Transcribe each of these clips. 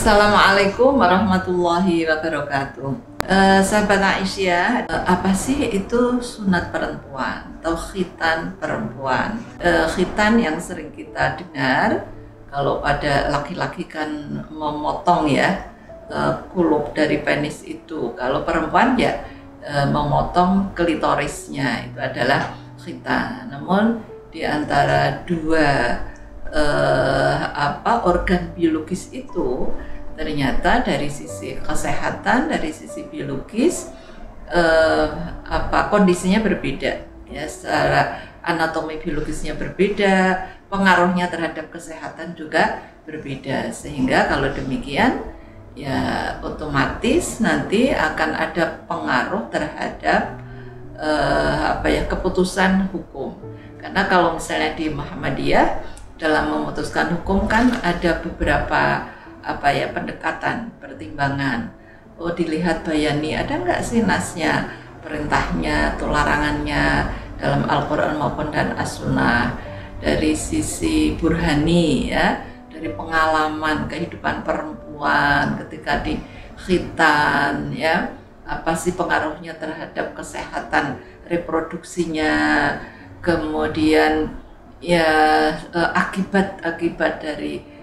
Assalamualaikum warahmatullahi wabarakatuh. Sahabat Aisyah, apa sih itu sunat perempuan atau khitan perempuan? Khitan yang sering kita dengar kalau pada laki-laki kan memotong ya, kulup dari penis itu. Kalau perempuan ya memotong klitorisnya, itu adalah khitan. Namun di antara dua organ biologis itu ternyata dari sisi kesehatan, dari sisi biologis kondisinya berbeda ya, secara anatomi biologisnya berbeda, pengaruhnya terhadap kesehatan juga berbeda, sehingga kalau demikian ya otomatis nanti akan ada pengaruh terhadap keputusan hukum. Karena kalau misalnya di Muhammadiyah dalam memutuskan hukum kan ada beberapa pendekatan, pertimbangan. Oh, dilihat bayani, ada nggak sih nasnya, perintahnya atau larangannya dalam Al-Quran maupun dan As-Sunnah. Dari sisi burhani ya, dari pengalaman kehidupan perempuan ketika di khitan ya, apa sih pengaruhnya terhadap kesehatan reproduksinya, kemudian ya akibat dari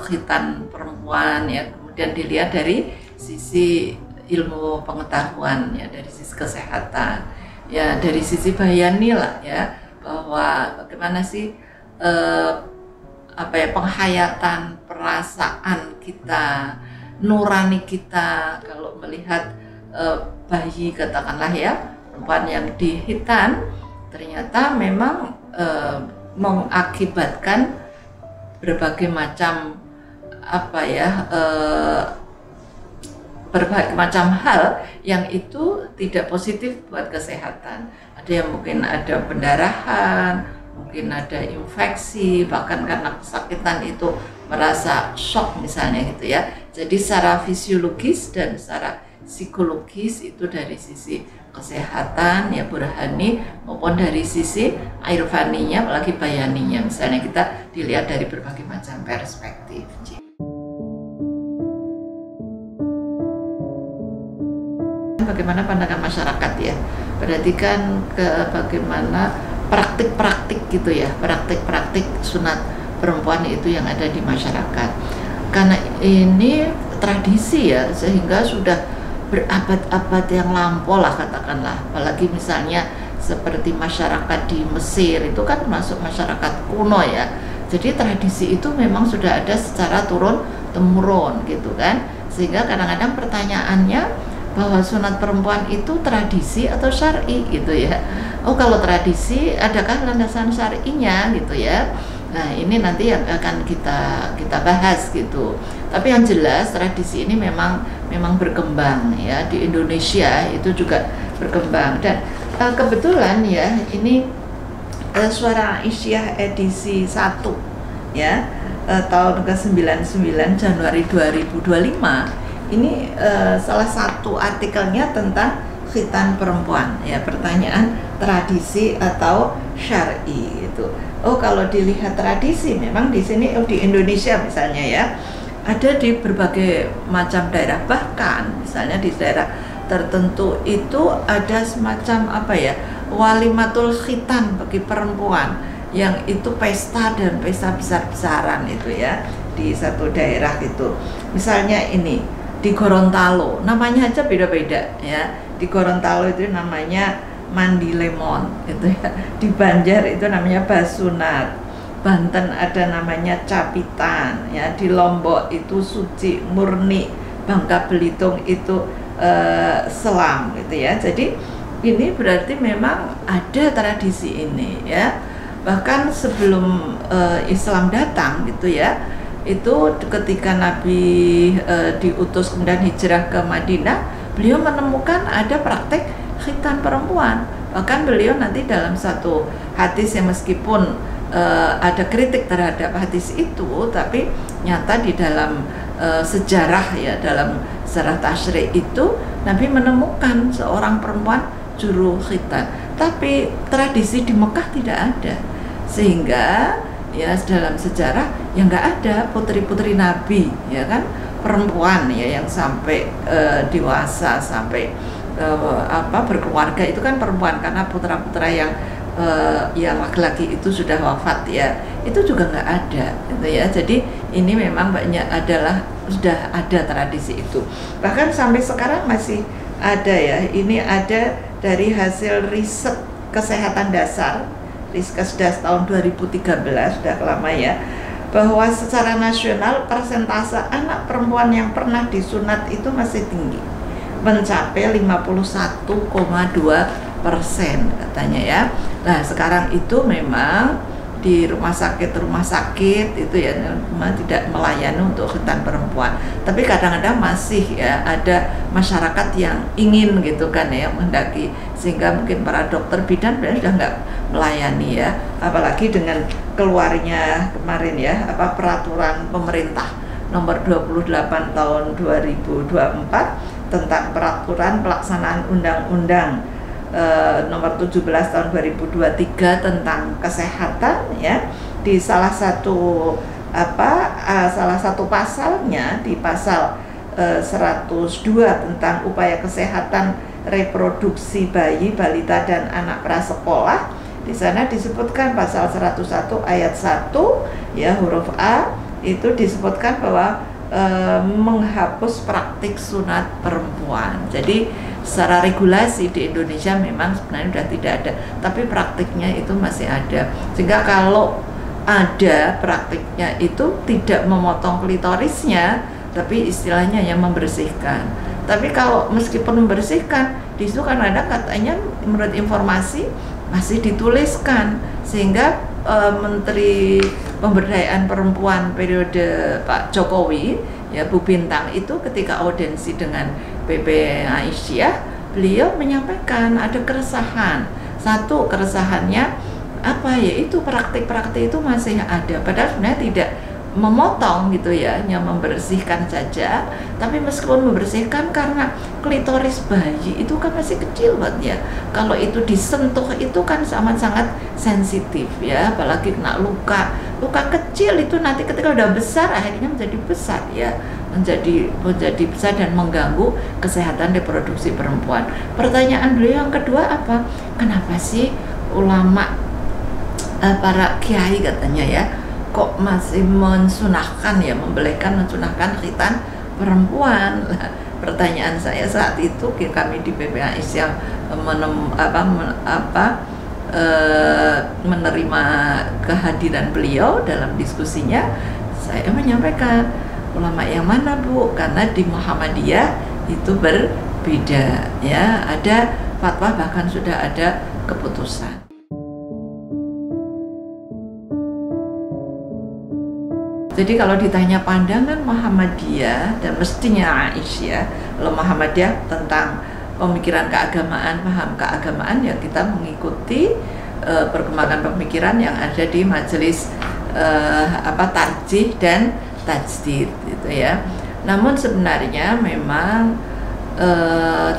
khitan perempuan ya, kemudian dilihat dari sisi ilmu pengetahuan ya, dari sisi kesehatan ya, dari sisi bayani lah ya, bahwa bagaimana sih penghayatan perasaan kita, nurani kita kalau melihat bayi katakanlah ya, perempuan yang dikhitan ternyata memang mengakibatkan berbagai macam berbagai macam hal yang itu tidak positif buat kesehatan. Ada yang mungkin ada pendarahan, mungkin ada infeksi, bahkan karena kesakitan itu merasa shock misalnya gitu ya. Jadi secara fisiologis dan secara psikologis itu dari sisi kesehatan ya burhani maupun dari sisi irfaninya, apalagi bayaninya, misalnya kita dilihat dari berbagai macam perspektif. Bagaimana pandangan masyarakat ya, berarti kan bagaimana praktik-praktik gitu ya, praktik-praktik sunat perempuan itu yang ada di masyarakat. Karena ini tradisi ya, sehingga sudah berabad-abad yang lampau lah katakanlah, apalagi misalnya seperti masyarakat di Mesir itu kan masuk masyarakat kuno ya, jadi tradisi itu memang sudah ada secara turun-temurun gitu kan, sehingga kadang-kadang pertanyaannya bahwa sunat perempuan itu tradisi atau syar'i gitu ya. Oh, kalau tradisi adakah landasan syar'inya gitu ya. Nah, ini nanti yang akan kita bahas gitu. Tapi yang jelas tradisi ini memang berkembang ya, di Indonesia itu juga berkembang, dan kebetulan ya ini Suara Aisyah edisi 1 ya, tahun ke-99 Januari 2025 ini salah satu artikelnya tentang khitan perempuan ya, pertanyaan tradisi atau syar'i itu. Oh, kalau dilihat tradisi memang di sini di Indonesia misalnya ya, ada di berbagai macam daerah, bahkan misalnya di daerah tertentu itu ada semacam walimatul khitan bagi perempuan, yang itu pesta dan pesta besar-besaran itu ya, di satu daerah itu. Misalnya ini di Gorontalo, namanya aja beda-beda ya. Di Gorontalo itu namanya mandi lemon gitu ya. Di Banjar itu namanya basunat. Banten ada namanya capitan ya. Di Lombok itu suci murni. Bangka Belitung itu selam gitu ya. Jadi ini berarti memang ada tradisi ini ya. Bahkan sebelum Islam datang gitu ya, itu ketika Nabi diutus kemudian hijrah ke Madinah, beliau menemukan ada praktek khitan perempuan. Bahkan beliau nanti dalam satu hadis yang meskipun ada kritik terhadap hadis itu, tapi nyata di dalam sejarah ya, dalam sejarah tasyri' itu Nabi menemukan seorang perempuan juru khitan. Tapi tradisi di Mekah tidak ada, sehingga ya dalam sejarah yang nggak ada putri-putri Nabi ya kan, perempuan ya yang sampai dewasa, sampai berkeluarga itu kan perempuan, karena putra-putra yang laki-laki itu sudah wafat ya, itu juga nggak ada gitu ya. Jadi ini memang banyak sudah ada tradisi itu, bahkan sampai sekarang masih ada ya. Ini ada dari hasil riset kesehatan dasar Riskesdas tahun 2013, sudah lama ya, bahwa secara nasional persentase anak perempuan yang pernah disunat itu masih tinggi, mencapai 51,2% katanya ya. Nah sekarang itu memang di rumah sakit itu ya memang tidak melayani untuk khitan perempuan, tapi kadang-kadang masih ya ada masyarakat yang ingin gitu kan ya, mendaki, sehingga mungkin para dokter bidan sudah nggak melayani ya, apalagi dengan keluarnya kemarin ya peraturan pemerintah nomor 28 tahun 2024 tentang peraturan pelaksanaan undang-undang nomor 17 tahun 2023 tentang kesehatan ya. Di salah satu pasalnya, di pasal 102 tentang upaya kesehatan reproduksi bayi, balita dan anak prasekolah, di sana disebutkan pasal 101 ayat 1 ya huruf A, itu disebutkan bahwa menghapus praktik sunat perempuan. Jadi secara regulasi di Indonesia memang sebenarnya sudah tidak ada, tapi praktiknya itu masih ada. Sehingga kalau ada praktiknya itu tidak memotong klitorisnya, tapi istilahnya yang membersihkan. Tapi kalau meskipun membersihkan, di situ kan ada katanya menurut informasi masih dituliskan, sehingga Menteri Pemberdayaan Perempuan periode Pak Jokowi ya, Bu Bintang, itu ketika audiensi dengan PP Aisyah, beliau menyampaikan ada keresahan. Satu keresahannya yaitu praktik-praktik itu masih ada, padahal sebenarnya tidak memotong gitu ya, hanya membersihkan saja. Tapi meskipun membersihkan, karena klitoris bayi itu kan masih kecil banget ya, kalau itu disentuh itu kan sangat-sangat sensitif ya, apalagi kena luka kecil itu nanti ketika udah besar akhirnya menjadi besar ya, menjadi besar dan mengganggu kesehatan reproduksi perempuan. Pertanyaan beliau yang kedua kenapa sih ulama para kiai katanya ya kok masih mensunahkan ya, membolehkan mensunahkan khitan perempuan? Pertanyaan saya saat itu, kami di PPAIS yang menerima kehadiran beliau dalam diskusinya, saya menyampaikan, ulama yang mana Bu? Karena di Muhammadiyah itu berbeda ya, ada fatwa, bahkan sudah ada keputusan. Jadi kalau ditanya pandangan Muhammadiyah dan mestinya Aisyah, kalau Muhammadiyah tentang pemikiran keagamaan, paham keagamaan ya kita mengikuti perkembangan pemikiran yang ada di majelis tarjih dan tajdid gitu ya. Namun sebenarnya memang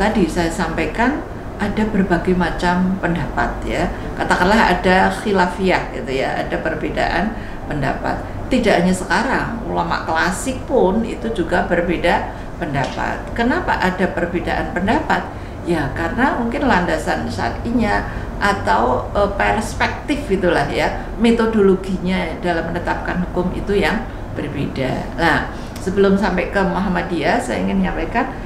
tadi saya sampaikan ada berbagai macam pendapat ya. Katakanlah ada khilafiyah gitu ya, ada perbedaan pendapat. Tidak hanya sekarang, ulama klasik pun itu juga berbeda pendapat. Kenapa ada perbedaan pendapat? Ya karena mungkin landasan syar'inya atau perspektif itulah ya, metodologinya dalam menetapkan hukum itu yang berbeda. Nah, sebelum sampai ke Muhammadiyah, saya ingin menyampaikan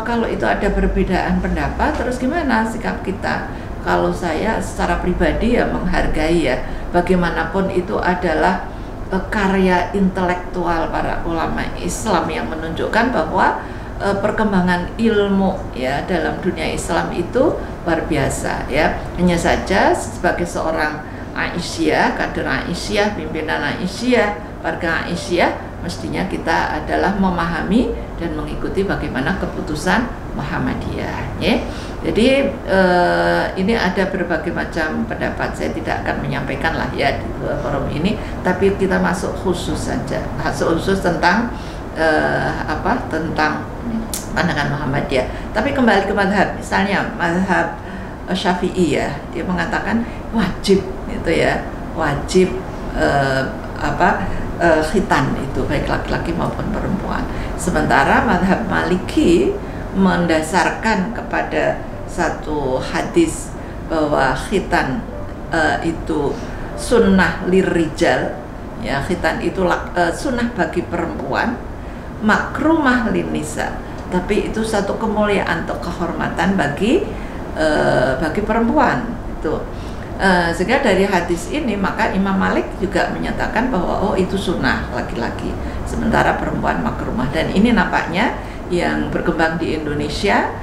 kalau itu ada perbedaan pendapat, terus gimana sikap kita? Kalau saya secara pribadi ya menghargai ya, bagaimanapun itu adalah karya intelektual para ulama Islam yang menunjukkan bahwa perkembangan ilmu ya dalam dunia Islam itu luar biasa ya. Hanya saja sebagai seorang Aisyah, kader Aisyah, pimpinan Aisyah, warga Aisyah, mestinya kita adalah memahami dan mengikuti bagaimana keputusan Muhammadiyah ya. Jadi ini ada berbagai macam pendapat, saya tidak akan menyampaikan lah ya di forum ini, tapi kita masuk khusus saja, khusus tentang tentang pandangan Muhammadiyah. Tapi kembali ke mazhab, misalnya mazhab Syafi'i ya, dia mengatakan wajib gitu ya, wajib khitan itu baik laki-laki maupun perempuan. Sementara mazhab Maliki mendasarkan kepada satu hadis bahwa khitan itu sunnah lirijal, ya, khitan itu sunnah bagi perempuan, makrumah linisa, tapi itu satu kemuliaan atau kehormatan bagi perempuan itu. Sehingga dari hadis ini maka Imam Malik juga menyatakan bahwa oh itu sunnah laki-laki, sementara perempuan makrumah. Dan ini nampaknya yang berkembang di Indonesia,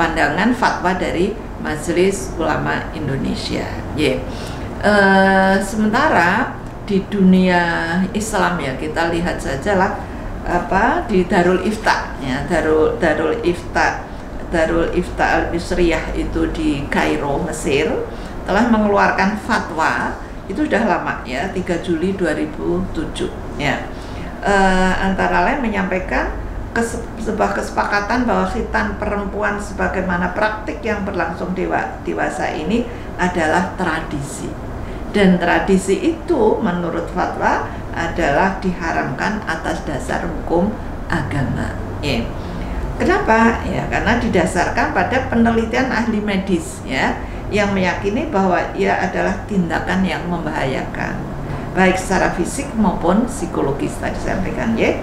pandangan fatwa dari Majelis Ulama Indonesia. Sementara di dunia Islam ya, kita lihat sajalah di Darul Ifta, ya, Darul Ifta Al-Misriyah itu di Kairo, Mesir, telah mengeluarkan fatwa, itu sudah lama ya, 3 Juli 2007 ya. Antara lain menyampaikan sebuah kesepakatan bahwa khitan perempuan sebagaimana praktik yang berlangsung dewasa ini adalah tradisi, dan tradisi itu menurut fatwa adalah diharamkan atas dasar hukum agama. Ya. Kenapa? Ya, karena didasarkan pada penelitian ahli medis ya, yang meyakini bahwa ia adalah tindakan yang membahayakan baik secara fisik maupun psikologis. Tadi sampaikan ya,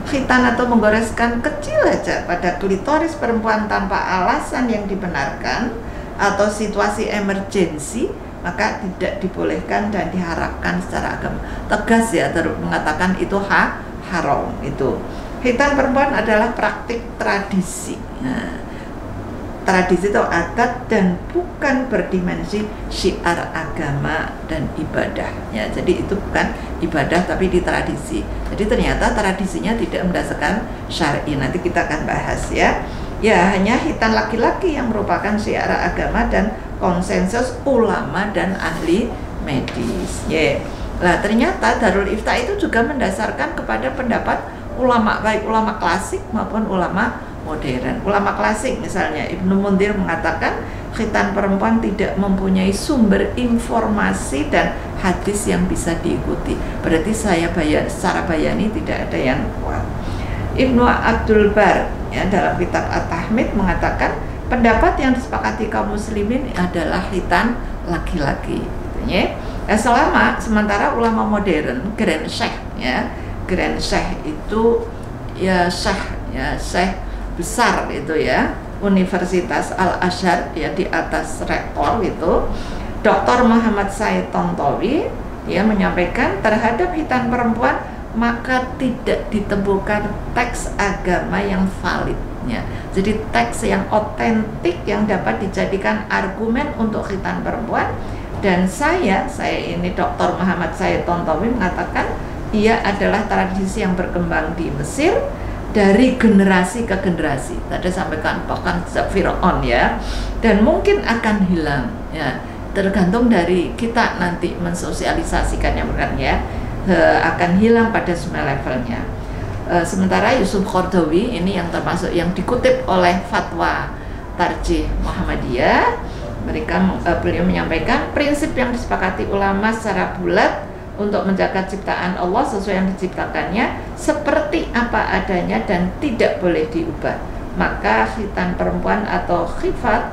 khitan atau menggoreskan kecil aja pada klitoris perempuan tanpa alasan yang dibenarkan atau situasi emergensi maka tidak dibolehkan dan diharapkan secara agama. Tegas ya, mengatakan itu haram itu. Khitan perempuan adalah praktik tradisi. Nah, tradisi itu adat dan bukan berdimensi syiar agama dan ibadah ya. Jadi itu bukan ibadah tapi di tradisi. Jadi ternyata tradisinya tidak berdasarkan syar'i. Nanti kita akan bahas ya. Ya, hanya khitan laki-laki yang merupakan syiar agama dan konsensus ulama dan ahli medis. Ya. Nah, ternyata Darul Ifta itu juga mendasarkan kepada pendapat ulama, baik ulama klasik maupun ulama modern. Ulama klasik misalnya Ibnu Mundir mengatakan khitan perempuan tidak mempunyai sumber informasi dan hadis yang bisa diikuti. Berarti secara bayani tidak ada yang kuat. Ibnu Abdul Bar ya, dalam kitab At-Tahmid mengatakan pendapat yang disepakati kaum muslimin adalah khitan laki-laki. Ya. Sementara ulama modern, Grand Sheikh ya, Grand Sheikh itu ya Syekh besar itu ya, Universitas Al-Azhar ya, di atas rektor itu Dr. Muhammad Said Tontowi ya, menyampaikan terhadap khitan perempuan maka tidak ditemukan teks agama yang valid ya. Jadi teks yang otentik yang dapat dijadikan argumen untuk khitan perempuan. Dan saya ini Dr. Muhammad Said Tontowi mengatakan ia adalah tradisi yang berkembang di Mesir dari generasi ke generasi. Tadi sampaikan bahkan Fir'aun ya, dan mungkin akan hilang ya, tergantung dari kita nanti mensosialisasikannya bukan ya, akan hilang pada semua levelnya. Sementara Yusuf Qaradawi ini yang termasuk yang dikutip oleh fatwa Tarjih Muhammadiyah, beliau menyampaikan prinsip yang disepakati ulama secara bulat untuk menjaga ciptaan Allah sesuai yang diciptakannya seperti apa adanya dan tidak boleh diubah. Maka khitan perempuan atau khifat,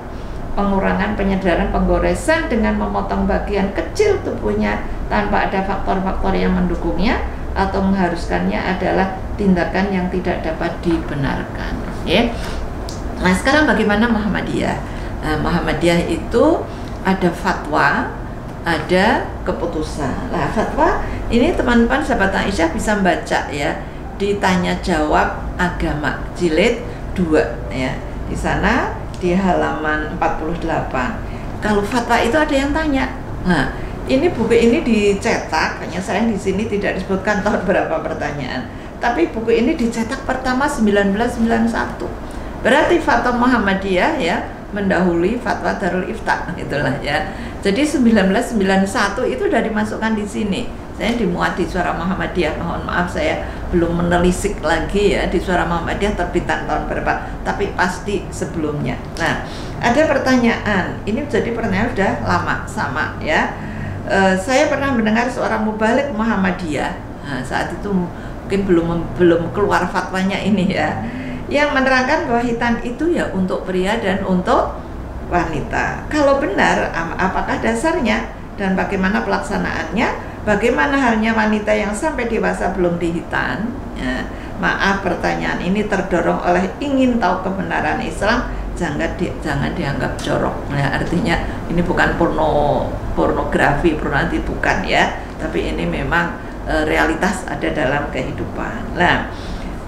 pengurangan penyadaran penggoresan dengan memotong bagian kecil tubuhnya tanpa ada faktor-faktor yang mendukungnya atau mengharuskannya adalah tindakan yang tidak dapat dibenarkan ya. Nah, sekarang bagaimana Muhammadiyah? Muhammadiyah itu ada fatwa, ada keputusan. Nah, fatwa ini teman-teman sahabat Aisyah bisa membaca ya di Tanya Jawab Agama jilid 2 ya. Di sana di halaman 48. Kalau fatwa itu ada yang tanya. Nah, ini buku ini dicetak, hanya sayang di sini tidak disebutkan tahun berapa pertanyaan. Tapi buku ini dicetak pertama 1991. Berarti fatwa Muhammadiyah ya mendahului fatwa Darul Ifta itulah ya. Jadi 1991 itu sudah dimasukkan di sini. Saya dimuat di Suara Muhammadiyah. Mohon maaf saya belum menelisik lagi ya di Suara Muhammadiyah terbitan tahun berapa, tapi pasti sebelumnya. Nah, ada pertanyaan. Ini jadi pertanyaan sudah lama sama ya. Saya pernah mendengar seorang mubalik Muhammadiyah Nah, saat itu mungkin belum keluar fatwanya ini ya, yang menerangkan bahwa khitan itu ya untuk pria dan untuk wanita. Kalau benar, apakah dasarnya dan bagaimana pelaksanaannya? Bagaimana halnya wanita yang sampai dewasa belum dikhitan? Ya, maaf, pertanyaan ini terdorong oleh ingin tahu kebenaran Islam. Jangan dianggap jorok. Ya, artinya ini bukan pornografi, nanti bukan ya, tapi ini memang realitas ada dalam kehidupan. Nah,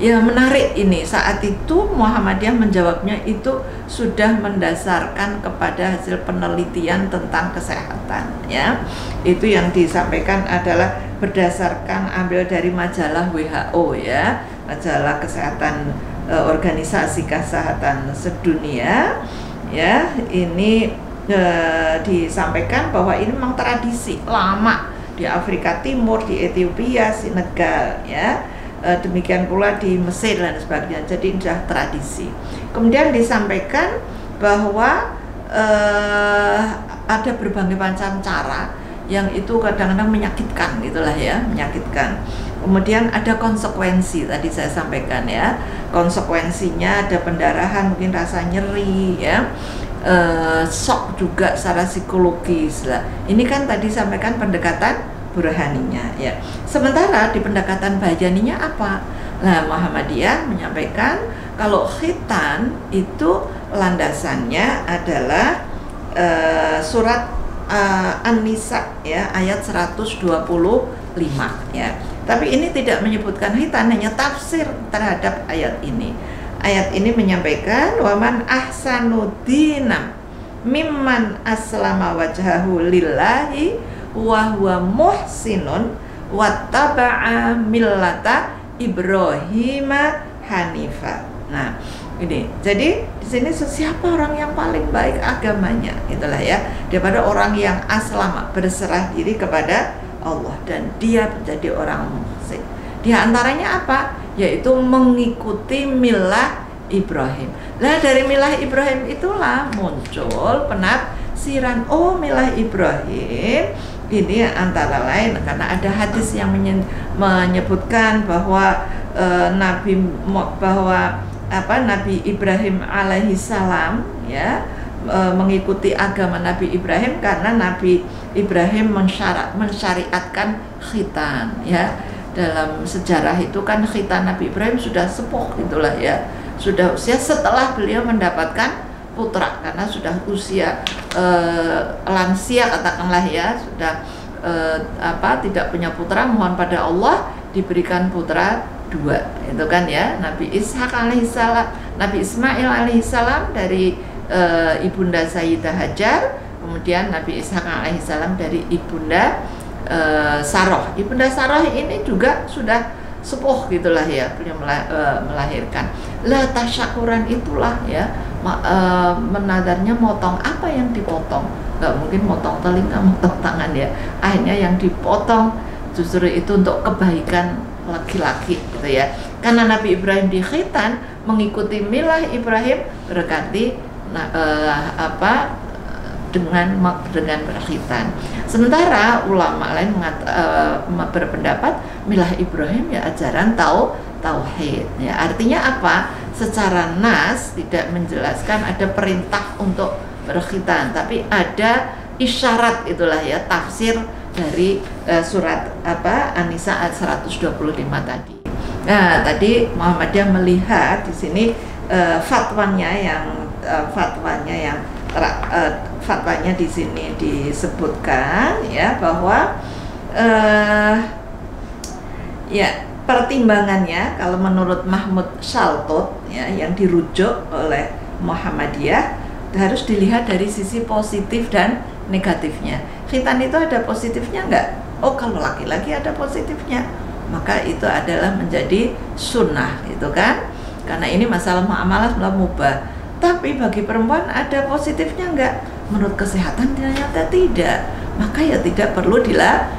ya menarik ini, saat itu Muhammadiyah menjawabnya itu sudah mendasarkan kepada hasil penelitian tentang kesehatan ya. Itu yang disampaikan adalah berdasarkan ambil dari majalah WHO ya, majalah kesehatan, organisasi kesehatan sedunia ya. Ini disampaikan bahwa ini memang tradisi lama di Afrika Timur, di Ethiopia, Senegal ya. Demikian pula di Mesir dan sebagainya. Jadi sudah tradisi. Kemudian disampaikan bahwa ada berbagai macam cara yang itu kadang-kadang menyakitkan gitulah ya, menyakitkan. Kemudian ada konsekuensi, tadi saya sampaikan ya, konsekuensinya ada pendarahan, mungkin rasa nyeri ya, shock juga secara psikologis lah. Ini kan tadi sampaikan pendekatan burhaninya ya. Sementara di pendekatan bayaninya apa? Nah, Muhammadiyah menyampaikan kalau khitan itu landasannya adalah surat An-Nisa ya, ayat 125 ya. Tapi ini tidak menyebutkan khitan, hanya tafsir terhadap ayat ini. Ayat ini menyampaikan waman ahsanu dinam mimman aslama wajhahu lillahi wa huwa muhsinun wattaba'a millata Ibrahima hanifa. Nah, ini. Jadi di sini siapa orang yang paling baik agamanya, itulah ya, daripada orang yang aslama, berserah diri kepada Allah dan dia menjadi orang muhsin. Di antaranya apa? Yaitu mengikuti milah Ibrahim. Nah, dari milah Ibrahim itulah muncul penafsiran, oh milah Ibrahim ini antara lain karena ada hadis yang menyebutkan bahwa Nabi Ibrahim alaihi salam ya, mengikuti agama Nabi Ibrahim karena Nabi Ibrahim mensyariatkan khitan ya. Dalam sejarah itu kan khitan Nabi Ibrahim sudah sepuh itulah ya, sudah usia setelah beliau mendapatkan putra, karena sudah usia lansia katakanlah ya, sudah tidak punya putra, mohon pada Allah diberikan putra 2, itu kan ya, Nabi Ishak alaihissalam, Nabi Ismail alaihissalam dari ibunda Sayyidah Hajar, kemudian Nabi Ishak alaihissalam dari ibunda Saroh. Ibunda Saroh ini juga sudah sepuh gitulah ya, beliau melahirkan. Lah tasyakuran itulah ya, menadarnya motong apa yang dipotong, nggak mungkin motong telinga, motong tangan ya, akhirnya yang dipotong justru itu untuk kebaikan laki-laki gitu ya. Karena Nabi Ibrahim di khitan mengikuti milah Ibrahim berarti dengan berkhitan. Sementara ulama lain berpendapat milah Ibrahim ya ajaran tauhid ya. Artinya apa? Secara nas tidak menjelaskan ada perintah untuk berkhitan, tapi ada isyarat, itulah ya tafsir dari surat An-Nisa ayat 125 tadi. Nah, tadi Muhammadiyah melihat di sini fatwanya di sini disebutkan ya bahwa ya pertimbangannya kalau menurut Mahmud Shaltut ya, yang dirujuk oleh Muhammadiyah harus dilihat dari sisi positif dan negatifnya. Khitan itu ada positifnya enggak? Oh, kalau laki-laki ada positifnya, maka itu adalah menjadi sunnah, itu kan? Karena ini masalah muamalah mubah. Tapi bagi perempuan ada positifnya enggak? Menurut kesehatan ternyata tidak, maka ya tidak perlu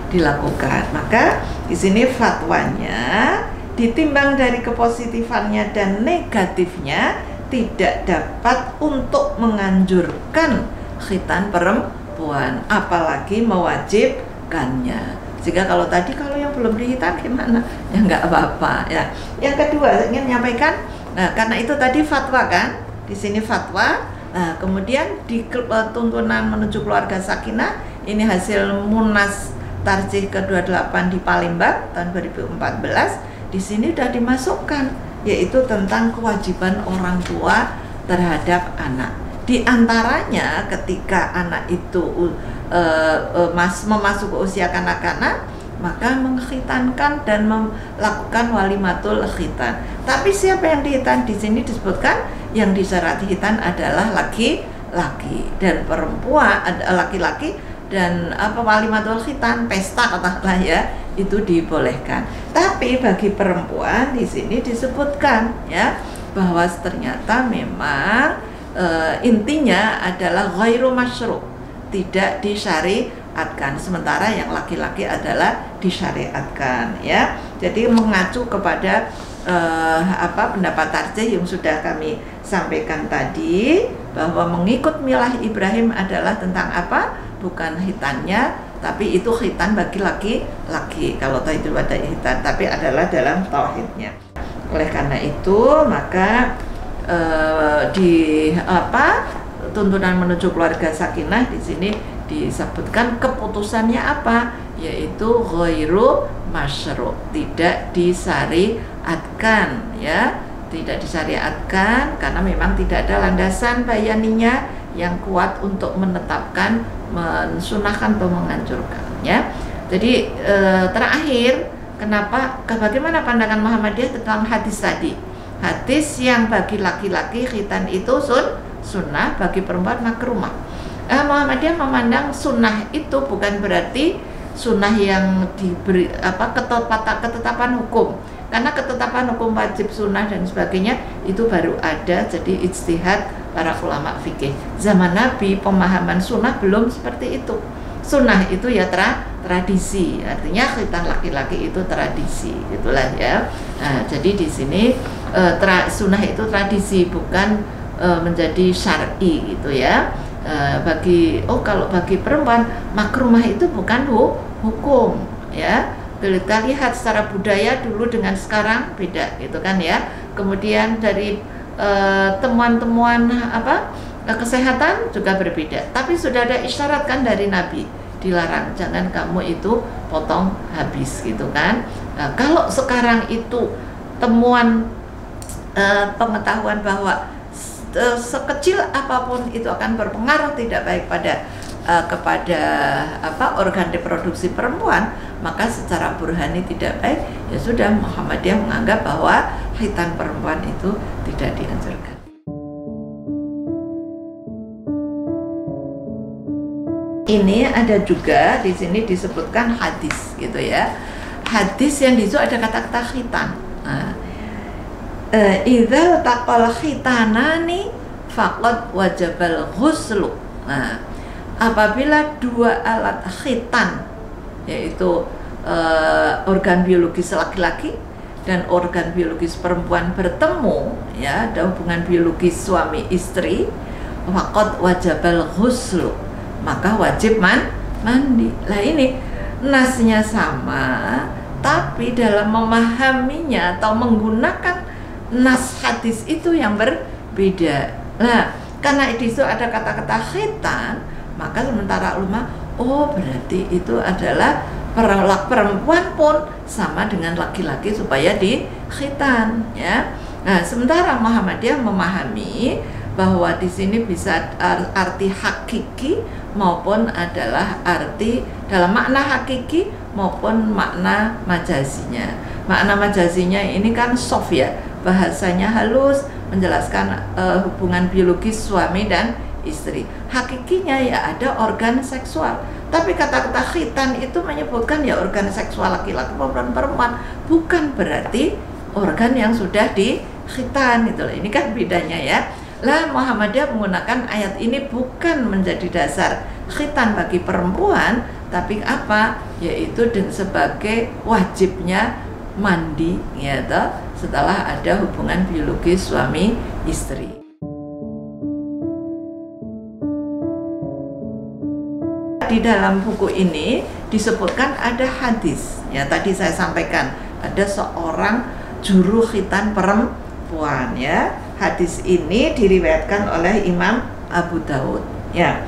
dilakukan. Maka di sini fatwanya ditimbang dari kepositifannya dan negatifnya, tidak dapat untuk menganjurkan khitan perempuan, apalagi mewajibkannya. Jika kalau tadi kalau yang belum dihitan gimana? Ya nggak apa-apa ya. Yang kedua saya ingin menyampaikan, nah, karena itu tadi fatwa kan, di sini fatwa. Nah, kemudian di tuntunan menuju keluarga sakinah ini hasil Munas Tarjih ke-28 di Palembang tahun 2014. Di sini sudah dimasukkan, yaitu tentang kewajiban orang tua terhadap anak. Di antaranya ketika anak itu memasuki usia kanak-kanak, maka mengkhitankan dan melakukan walimatul khitan. Tapi siapa yang dihitan? Di sini disebutkan yang disyarat hitan adalah laki-laki dan perempuan, laki-laki dan walimatul khitan, pesta katakanlah ya, itu dibolehkan. Tapi bagi perempuan di sini disebutkan ya bahwa ternyata memang intinya adalah ghairu masyru', tidak disyariatkan, sementara yang laki-laki adalah disyariatkan ya. Jadi mengacu kepada pendapat tarjih yang sudah kami sampaikan tadi, bahwa mengikut milah Ibrahim adalah tentang apa? Bukan hitannya, tapi itu khitan bagi laki-laki. Kalau tauhid pada hitan, tapi adalah dalam tauhidnya. Oleh karena itu maka tuntunan menuju keluarga sakinah di sini disebutkan keputusannya apa, yaitu ghairu masyru', tidak disyariatkan ya, tidak disyariatkan karena memang tidak ada landasan bayaninya yang kuat untuk menetapkan, mensunahkan atau menganjurkan ya. Jadi terakhir, bagaimana pandangan Muhammadiyah tentang hadis tadi? Hadis yang bagi laki-laki khitan itu sunnah, bagi perempuan makrumah. Muhammadiyah memandang sunnah itu bukan berarti sunnah yang diberi ketetapan hukum, karena ketetapan hukum wajib, sunnah dan sebagainya itu baru ada jadi ijtihad para ulama fikih. Zaman Nabi pemahaman sunnah belum seperti itu. Sunnah itu ya tradisi, artinya khitan laki-laki itu tradisi, itulah ya. Nah, jadi di sini sunnah itu tradisi, bukan menjadi syar'i gitu ya. Kalau bagi perempuan makrumah itu bukan hukum ya. Kita lihat secara budaya dulu dengan sekarang beda gitu kan ya. Kemudian dari temuan-temuan kesehatan juga berbeda, tapi sudah ada isyarat kan dari Nabi, dilarang jangan kamu itu potong habis gitu kan. Kalau sekarang itu temuan pengetahuan bahwa sekecil apapun itu akan berpengaruh tidak baik kepada organ reproduksi perempuan, maka secara burhani tidak baik, ya sudah, Muhammadiyah menganggap bahwa khitan perempuan itu tidak dianjurkan. Ini ada juga di sini disebutkan hadis gitu ya. Hadis yang di situ ada kata-kata khitan. Idzal taqal khitanani faqad wajabal ghuslu. Apabila dua alat khitan, yaitu organ biologis laki-laki dan organ biologis perempuan bertemu ya, ada hubungan biologis suami istri, faqad wajabal ghuslu, maka wajib mandi. Lah ini nasnya sama, tapi dalam memahaminya atau menggunakan nas hadis itu yang berbeda. Nah, karena di situ ada kata-kata khitan, maka sementara ulama, berarti itu adalah perempuan pun sama dengan laki-laki supaya dikhitan ya. Nah, sementara Muhammadiyah memahami bahwa di sini bisa arti hakiki maupun adalah arti dalam makna hakiki maupun makna majazinya. Makna majazinya ini kan soft ya, bahasanya halus, menjelaskan hubungan biologis suami dan istri. Hakikinya ya ada organ seksual. Tapi kata-kata khitan itu menyebutkan ya organ seksual laki-laki maupun perempuan, bukan berarti organ yang sudah dikhitan gitu loh. Ini kan bedanya ya. Lah Muhammadiyah menggunakan ayat ini bukan menjadi dasar khitan bagi perempuan, tapi apa? Yaitu sebagai wajibnya mandi ya toh, setelah ada hubungan biologis suami istri. di dalam buku ini disebutkan ada hadis. Ya, tadi saya sampaikan ada seorang juru khitan perempuan, ya. Hadis ini diriwayatkan oleh Imam Abu Daud. Ya,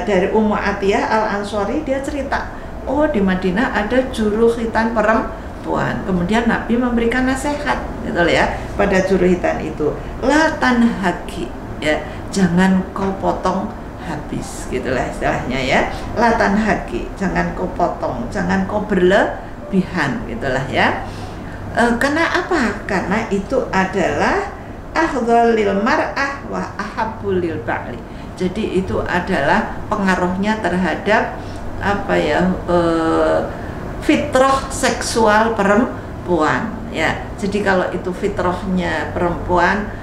dari Ummu Atiyah Al-Ansori, dia cerita, oh di Madinah ada juru khitan perempuan. Kemudian Nabi memberikan nasihat, gitu ya, pada juru khitan itu, la tanhaki, ya, jangan kau potong habis, gitulah istilahnya, ya. La tanhaki, jangan kau potong, jangan kau berlebihan, gitulah, ya. Karena apa? Karena itu adalah afdhalil mar'ah wa ahabbul lil ba'li. Jadi itu adalah pengaruhnya terhadap apa ya, fitrah seksual perempuan, ya. Jadi kalau itu fitrahnya perempuan,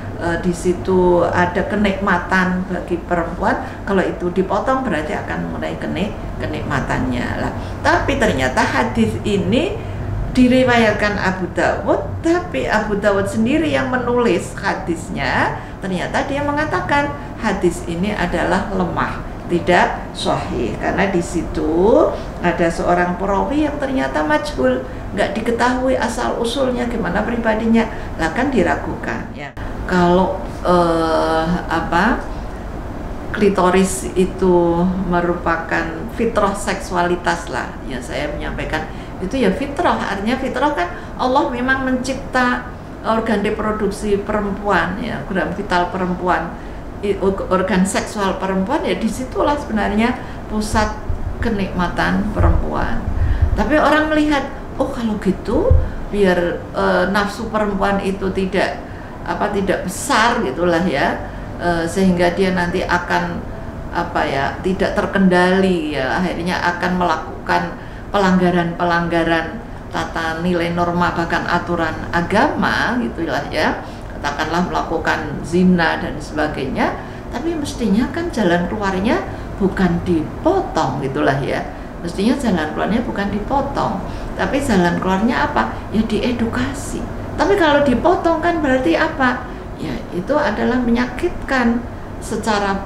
di situ ada kenikmatan bagi perempuan, kalau itu dipotong berarti akan mulai kenikmatannya lah. Tapi ternyata hadis ini diriwayatkan Abu Dawud, tapi Abu Dawud sendiri yang menulis hadisnya, ternyata dia mengatakan hadis ini adalah lemah, tidak sahih, karena di situ ada seorang perawi yang ternyata majhul, nggak diketahui asal usulnya gimana pribadinya, lah kan diragukan, ya. Kalau klitoris itu merupakan fitrah seksualitas lah, yang saya menyampaikan itu ya fitrah, artinya fitrah kan Allah memang mencipta organ reproduksi perempuan, ya, organ vital perempuan, organ seksual perempuan, ya disitulah sebenarnya pusat kenikmatan perempuan. Tapi orang melihat, oh kalau gitu biar nafsu perempuan itu tidak besar, gitulah, ya, sehingga dia nanti akan tidak terkendali, ya, akhirnya akan melakukan pelanggaran tata nilai norma bahkan aturan agama, gitulah, ya, katakanlah melakukan zina dan sebagainya. Tapi mestinya kan jalan keluarnya bukan dipotong, gitulah, ya, mestinya jalan keluarnya bukan dipotong, tapi jalan keluarnya apa, ya diedukasi. Tapi kalau dipotong kan berarti apa, ya itu adalah menyakitkan secara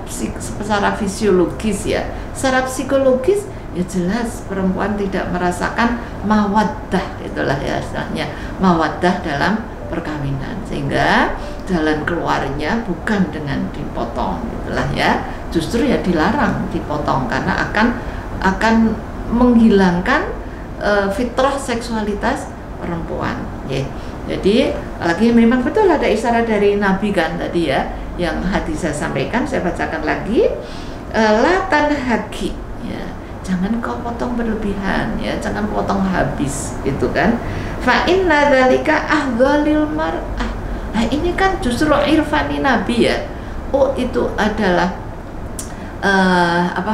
fisiologis, ya. Secara psikologis ya jelas perempuan tidak merasakan mawaddah, itulah, ya, istilahnya mawaddah dalam perkawinan, sehingga jalan keluarnya bukan dengan dipotong, itulah, ya, justru ya dilarang dipotong karena akan menghilangkan fitrah seksualitas perempuan, ya. Jadi lagi memang betul ada isyarat dari Nabi kan tadi, ya, yang hadis saya sampaikan, saya bacakan lagi, la tanhaki, ya, jangan kau potong berlebihan, ya, jangan potong habis, gitu kan. Fa inna dzalika ahdhalil mar'ah. Nah ini kan justru irfani Nabi, ya. Oh itu adalah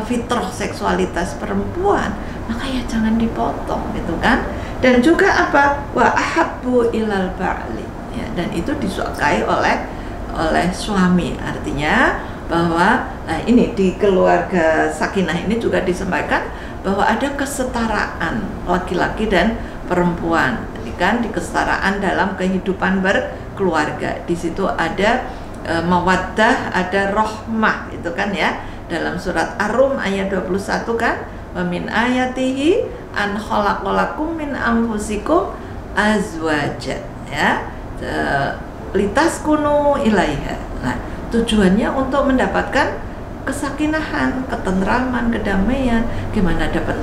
fitrah seksualitas perempuan, maka ya jangan dipotong, gitu kan. Dan juga wa ahabbu ilal ba'li, ya, dan itu disukai oleh suami, artinya bahwa ini di keluarga sakinah ini juga disampaikan bahwa ada kesetaraan laki-laki dan perempuan, kan, di kesetaraan dalam kehidupan berkeluarga. Di situ ada mawaddah, ada rahmah, itu kan, ya, dalam surat Ar-Rum ayat 21 kan, wa min ayatihi an khalaqalakum min anfusikum azwaja, ya, litaskunu ilaiha. Nah, tujuannya untuk mendapatkan kesakinahan, ketentraman, kedamaian. Gimana dapat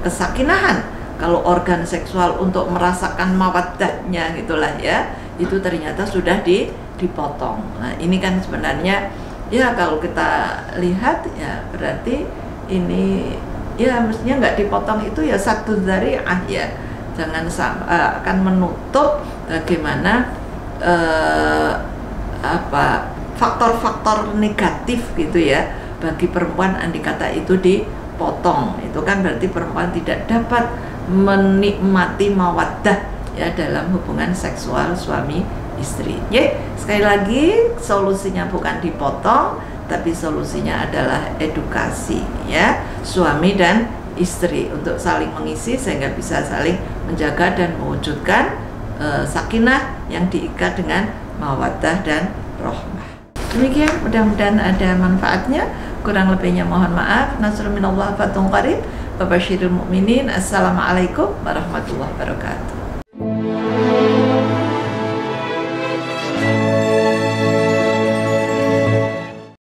kesakinahan kalau organ seksual untuk merasakan mawaddahnya, gitulah, ya, itu ternyata sudah dipotong. Nah, ini kan sebenarnya, ya, kalau kita lihat, ya, berarti ini, ya, mestinya nggak dipotong itu ya satu dzari'ah, ya, jangan akan menutup bagaimana faktor-faktor negatif, gitu, ya, bagi perempuan andai kata itu dipotong. Itu kan berarti perempuan tidak dapat menikmati mawaddah, ya, dalam hubungan seksual suami istri. Ya, sekali lagi solusinya bukan dipotong, tapi solusinya adalah edukasi, ya, suami dan istri untuk saling mengisi sehingga bisa saling menjaga dan mewujudkan sakinah yang diikat dengan mawaddah dan rahmah. Demikian, mudah-mudahan ada manfaatnya. Kurang lebihnya mohon maaf. Nasrul minallah fatun qarib. Babashirul mu'minin. Assalamualaikum warahmatullahi wabarakatuh.